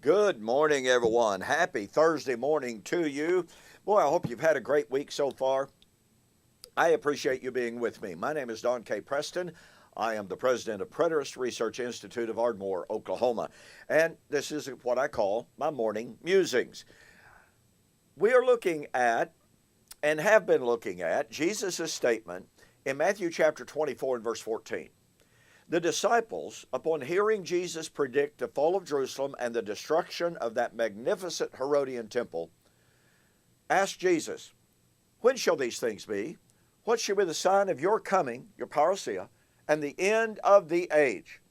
Good morning, everyone. Happy Thursday morning to you. Boy, I hope you've had a great week so far. I appreciate you being with me. My name is Don K. Preston. I am the president of Preterist Research Institute of Ardmore, Oklahoma. And this is what I call my morning musings. We are looking at, and have been looking at, Jesus' statement in Matthew chapter 24 and verse 14. The disciples, upon hearing Jesus predict the fall of Jerusalem and the destruction of that magnificent Herodian temple, asked Jesus, "When shall these things be? What shall be the sign of your coming, your parousia, and the end of the age?"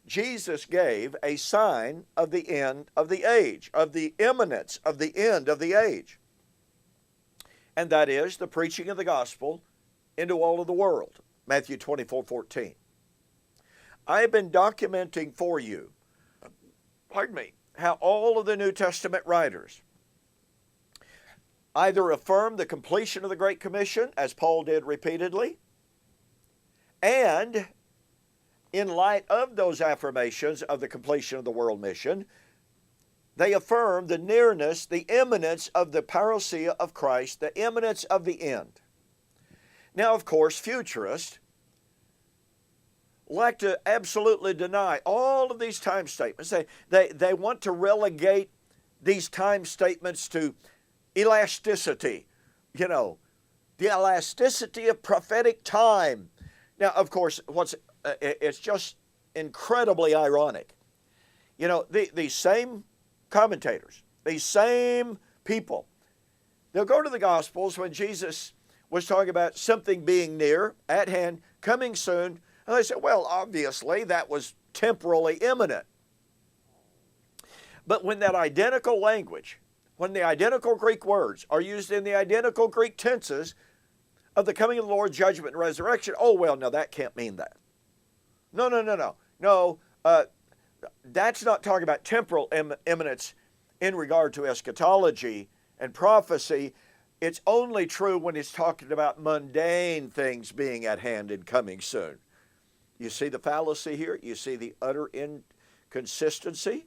Jesus gave a sign of the end of the age, of the imminence of the end of the age. And that is the preaching of the gospel into all of the world. Matthew 24:14. I've been documenting for you, how all of the New Testament writers either affirm the completion of the Great Commission, as Paul did repeatedly, and in light of those affirmations of the completion of the world mission, they affirm the nearness, the imminence of the parousia of Christ, the imminence of the end. Now, of course, futurists like to absolutely deny all of these time statements. They want to relegate these time statements to elasticity, the elasticity of prophetic time. Now, of course, it's just incredibly ironic. These same commentators, these same people, they'll go to the Gospels when Jesus was talking about something being near, at hand, coming soon, and they say, well, obviously that was temporally imminent. But when that identical language, when the identical Greek words are used in the identical Greek tenses of the coming of the Lord, judgment, and resurrection, oh, well, no, that can't mean that. No, that's not talking about temporal imminence in regard to eschatology and prophecy. It's only true when it's talking about mundane things being at hand and coming soon. You see the fallacy here? You see the utter inconsistency?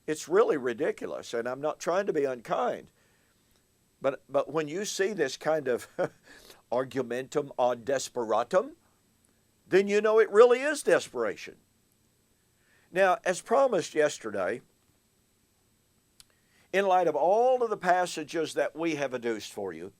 It's really ridiculous, and I'm not trying to be unkind. But when you see this kind of argumentum ad desperatum, then you know it really is desperation. Now, as promised yesterday, in light of all of the passages that we have adduced for you,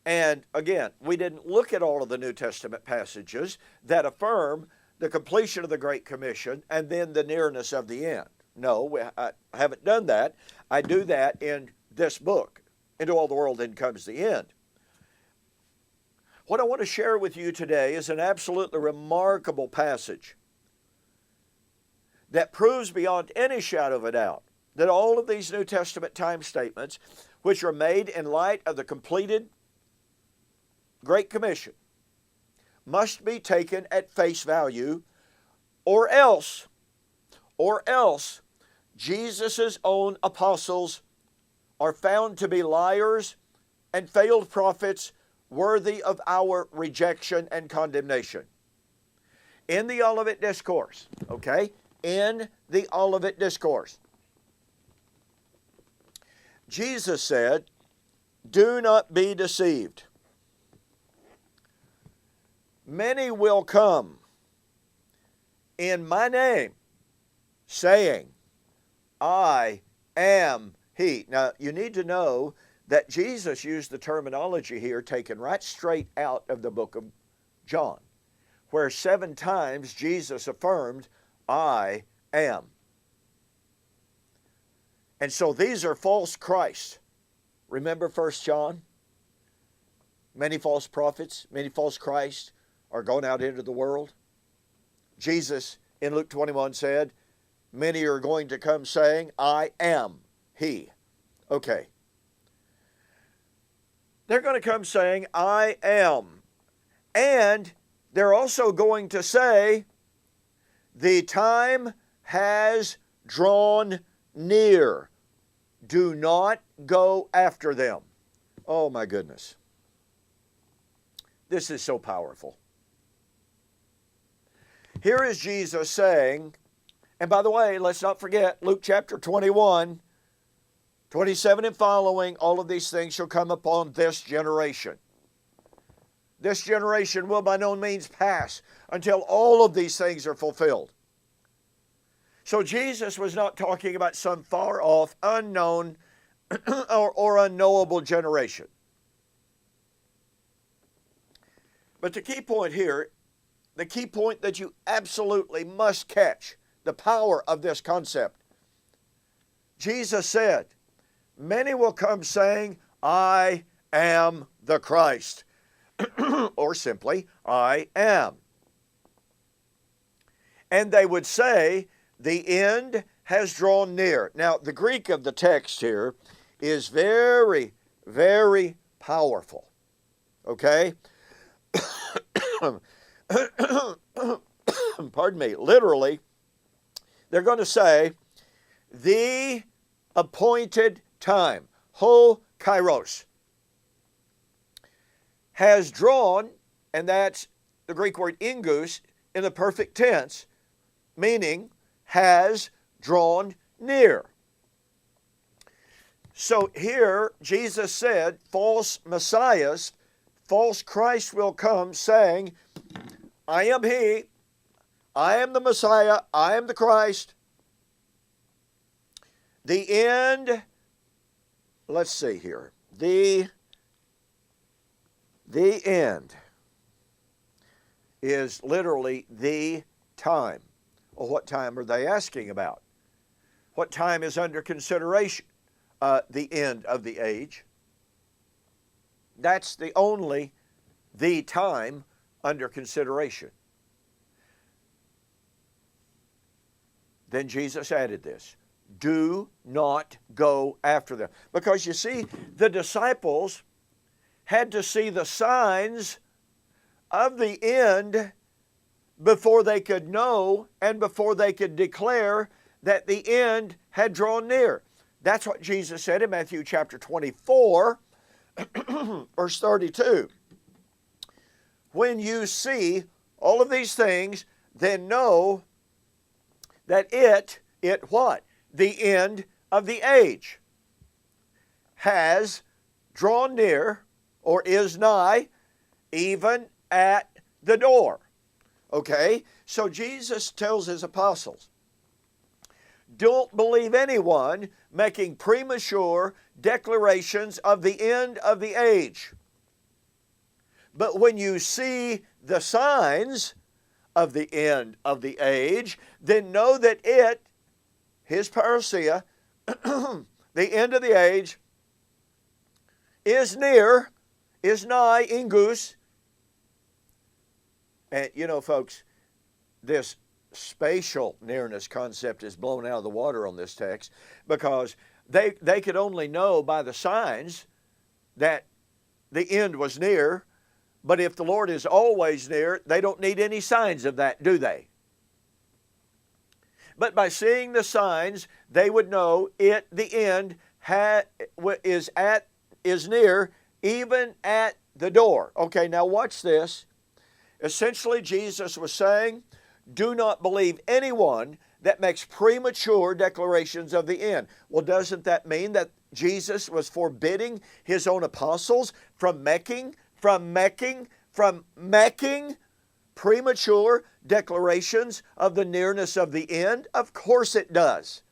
and again, we didn't look at all of the New Testament passages that affirm the completion of the Great Commission and then the nearness of the end. No, I haven't done that. I do that in this book, Into All the World, Then Comes the End. What I want to share with you today is an absolutely remarkable passage that proves beyond any shadow of a doubt that all of these New Testament time statements, which are made in light of the completed Great Commission, must be taken at face value, or else Jesus' own apostles are found to be liars and failed prophets worthy of our rejection and condemnation. In the Olivet Discourse, in the Olivet Discourse, Jesus said, "Do not be deceived. Many will come in my name, saying, I am he." Now, you need to know that Jesus used the terminology here taken right straight out of the book of John, where 7 times Jesus affirmed, I am. And so these are false Christs. Remember 1 John? Many false prophets, many false Christs are going out into the world. Jesus in Luke 21 said, many are going to come saying, I am he. Okay. They're going to come saying, I am. And they're also going to say, the time has drawn near. Do not go after them. Oh my goodness. This is so powerful. Here is Jesus saying, And by the way, let's not forget Luke chapter 21, 27 and following, all of these things shall come upon this generation. This generation will by no means pass until all of these things are fulfilled. So Jesus was not talking about some far off, unknown, or unknowable generation. But the key point here, the key point that you absolutely must catch, the power of this concept. Jesus said, many will come saying, I am the Christ. Or simply, I am. And they would say, the end has drawn near. Now, the Greek of the text here is very, very powerful. Okay? Pardon me. Literally, they're going to say, the appointed time, ho kairos, has drawn, and that's the Greek word ingus in the perfect tense, meaning has drawn near. So here Jesus said false messiahs, false Christ will come saying, I am he, I am the Messiah, I am the Christ. The end, let's see here, the end is literally the time. Well, what time are they asking about? What time is under consideration? The end of the age. That's the only the time under consideration. Then Jesus added this, do not go after them. Because you see, the disciples had to see the signs of the end before they could know and before they could declare that the end had drawn near. That's what Jesus said in Matthew chapter 24, verse 32. When you see all of these things, then know that it what? The end of the age has drawn near, or is nigh, even at the door. Okay? So Jesus tells his apostles, don't believe anyone making premature declarations of the end of the age. But when you see the signs of the end of the age, then know that his parousia, the end of the age, is near, is nigh, ingus. And you know, folks, this spatial nearness concept is blown out of the water on this text, because they could only know by the signs that the end was near. But if the Lord is always near, they don't need any signs of that, do they? But by seeing the signs, they would know the end is near, even at the door. Okay, now watch this. Essentially, Jesus was saying, do not believe anyone that makes premature declarations of the end. Well, doesn't that mean that Jesus was forbidding his own apostles from making premature declarations of the nearness of the end? Of course it does.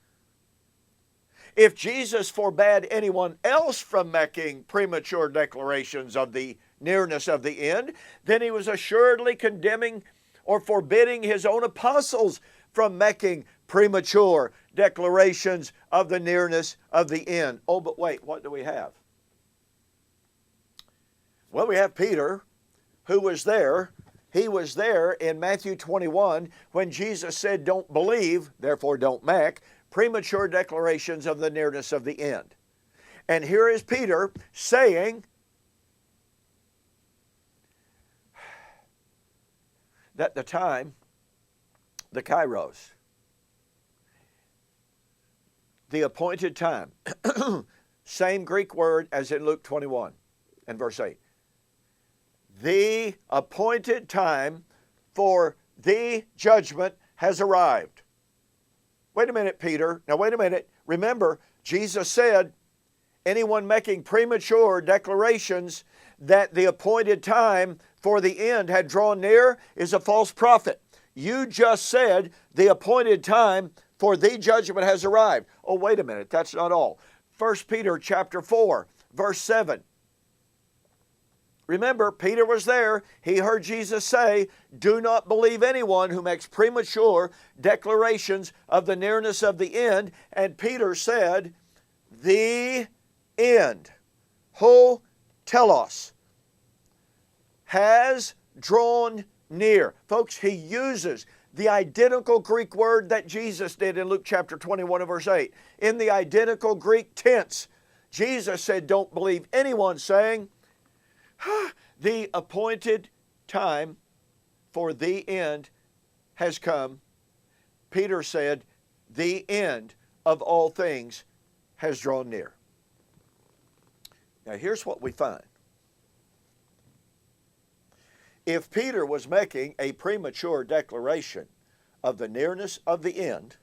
If Jesus forbade anyone else from making premature declarations of the nearness of the end, then he was assuredly condemning or forbidding his own apostles from making premature declarations of the nearness of the end. Oh, but wait, what do we have? Well, we have Peter, who was there. He was there in Matthew 21 when Jesus said, don't believe, therefore don't make premature declarations of the nearness of the end. And here is Peter saying that the time, the kairos, the appointed time, same Greek word as in Luke 21 and verse 8. The appointed time for the judgment has arrived. Wait a minute, Peter. Now, wait a minute. Remember, Jesus said, anyone making premature declarations that the appointed time for the end had drawn near is a false prophet. You just said the appointed time for the judgment has arrived. Oh, wait a minute. That's not all. 1 Peter chapter 4, verse 7. Remember, Peter was there. He heard Jesus say, do not believe anyone who makes premature declarations of the nearness of the end. And Peter said, the end, ho telos, has drawn near. Folks, he uses the identical Greek word that Jesus did in Luke chapter 21 and verse 8. In the identical Greek tense, Jesus said, don't believe anyone saying, the appointed time for the end has come. Peter said, the end of all things has drawn near. Now here's what we find. If Peter was making a premature declaration of the nearness of the end,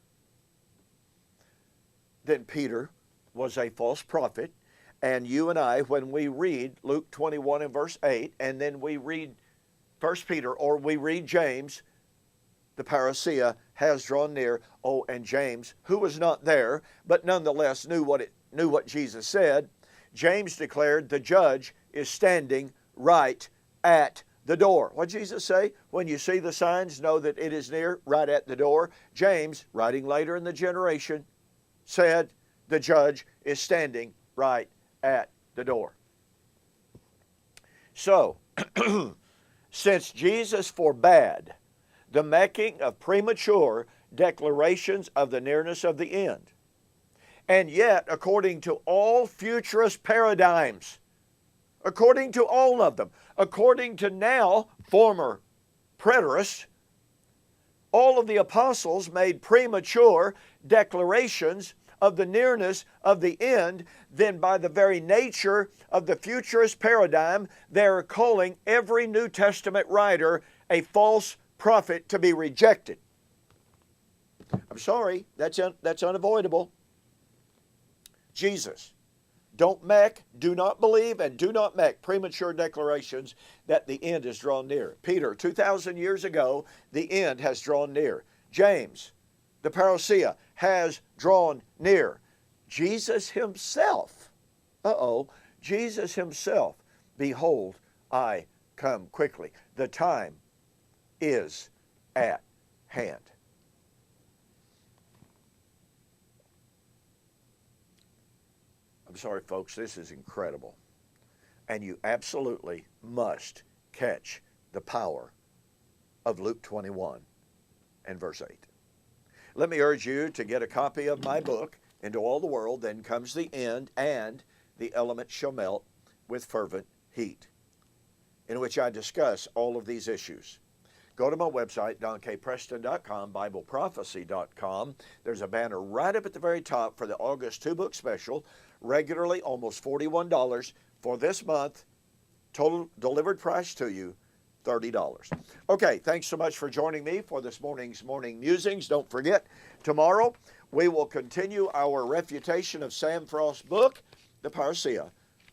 then Peter was a false prophet. And you and I, when we read Luke 21 and verse 8, and then we read 1 Peter, or we read James, the parousia has drawn near. Oh, and James, who was not there, but nonetheless knew what Jesus said, James declared the judge is standing right at the door. What did Jesus say? When you see the signs, know that it is near, right at the door. James, writing later in the generation, said the judge is standing right at the door. So, since Jesus forbade the making of premature declarations of the nearness of the end, and yet, according to all futurist paradigms, according to all of them, according to now former preterists, all of the apostles made premature declarations of the nearness of the end, then by the very nature of the futurist paradigm, they're calling every New Testament writer a false prophet to be rejected. I'm sorry, that's unavoidable. Jesus, do not believe, and do not make premature declarations that the end is drawn near. Peter, 2,000 years ago, the end has drawn near. James, the parousia, has drawn near. Jesus himself, Jesus himself, behold, I come quickly. The time is at hand. I'm sorry, folks, this is incredible. And you absolutely must catch the power of Luke 21 and verse 8. Let me urge you to get a copy of my book, Into All the World, Then Comes the End, and The Elements Shall Melt with Fervent Heat, in which I discuss all of these issues. Go to my website, donkpreston.com, BibleProphecy.com. There's a banner right up at the very top for the August 2-book special, regularly almost $41. For this month, total delivered price to you, $30. Okay, thanks so much for joining me for this morning's Morning Musings. Don't forget, tomorrow we will continue our refutation of Sam Frost's book, The Parousia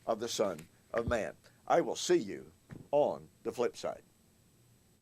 of the Son of Man. I will see you on the flip side.